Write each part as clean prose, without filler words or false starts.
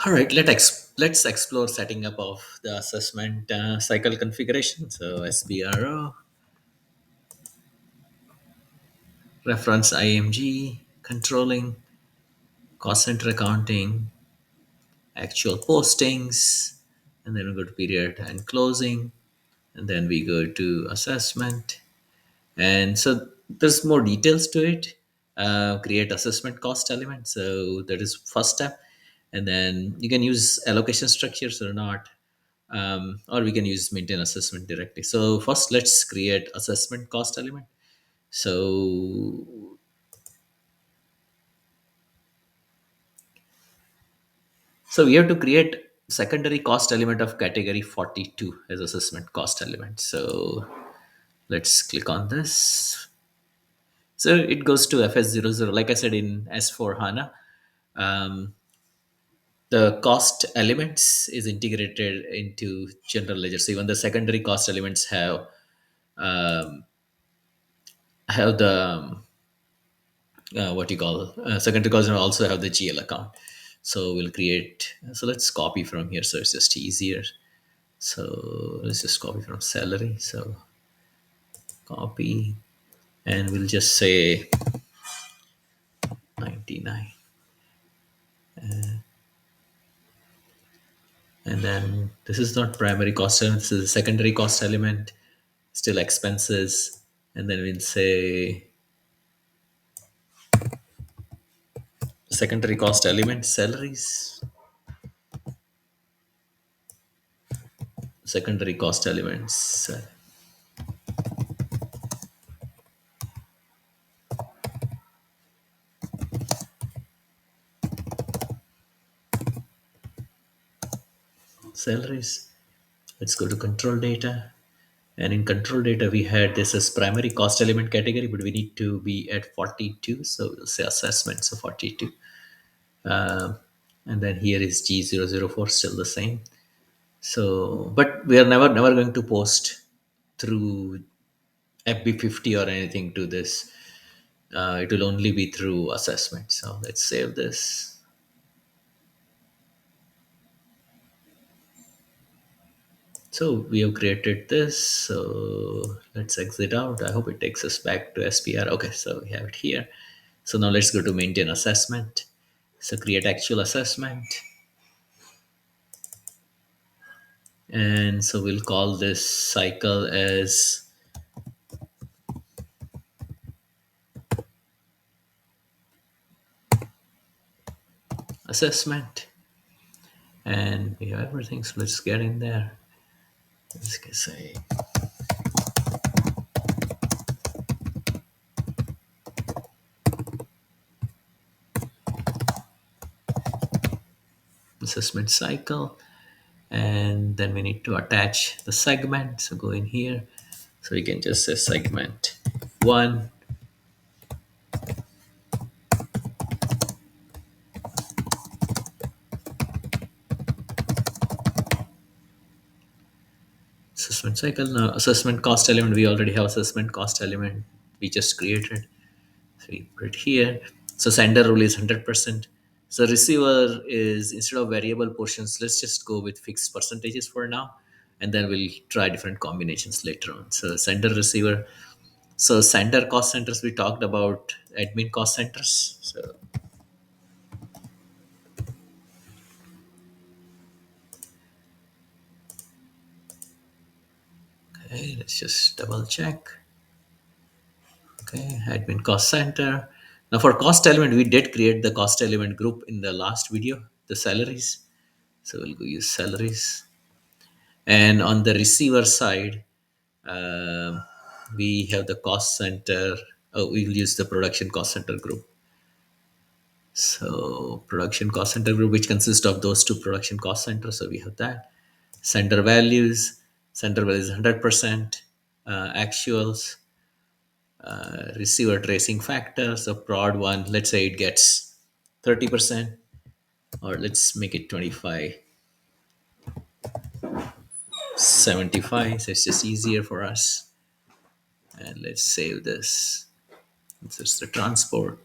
All right, let's explore setting up of the assessment cycle configuration. So SBRO, reference IMG, controlling, cost center accounting, actual postings, and then we go to period and closing, and then we go to assessment. And so there's more details to it. Create assessment cost element. So that is first step, and then you can use allocation structures or not, or we can use maintain assessment directly. So first, let's create assessment cost element. So so we have to create secondary cost element of category 42 as assessment cost element. So let's click on this. So it goes to FS00. Like I said, in S4 HANA, um, the cost elements is integrated into general ledger. So even the secondary cost elements um, have the what you call secondary cost, and also have the GL account. So we'll create. So let's copy from here. So it's just easier. So let's just copy from salary. So copy, and we'll just say 99. And then this is not primary cost element, this is a secondary cost element, still expenses. And then we'll say secondary cost element, salaries, secondary cost elements, salaries. Let's go to control data. And in control data, we had this as primary cost element category, but we need to be at 42. So we'll say assessment, so 42. Uh, and then here is G004, still the same. So, but we are never going to post through FB50 or anything to this. It will only be through assessment. So let's save this. So we have created this. So let's exit out. I hope it takes us back to SPR. Okay, so we have it here. So now let's go to maintain assessment. So create actual assessment. And so we'll call this cycle as assessment. And we have everything. So let's get in there. Let's say assessment cycle. And then we need to attach the segment. So go in here. So we can just say segment one. Assessment cycle. Now assessment cost element, we already have assessment cost element we just created. So we put it here. So sender rule is 100%. So receiver is, instead of variable portions, let's just go with fixed percentages for now, and then we'll try different combinations later on. So sender, receiver. So sender cost centers, we talked about admin cost centers. So okay, let's just double check. Okay, admin cost center. Now for cost element, we did create the cost element group in the last video, the salaries. So we'll go use salaries. And on the receiver side, um we have the cost center. Oh, we'll use the production cost center group. So production cost center group, which consists of those two production cost centers. So we have that. Center values. Center values 100%. Actuals. Receiver tracing factor. So prod one, let's say it gets 30%, or let's make it 25, 75. So it's just easier for us. And let's save this. This is the transport.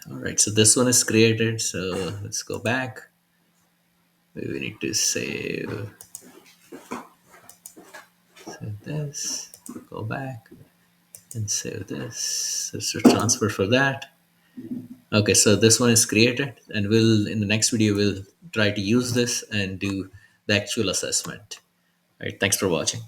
All right, so this one is created. So let's go back. We need to save this, go back and save this. There's a transfer for that. Okay, so this one is created, and we'll in the next video we'll try to use this and do the actual assessment. All right, thanks for watching.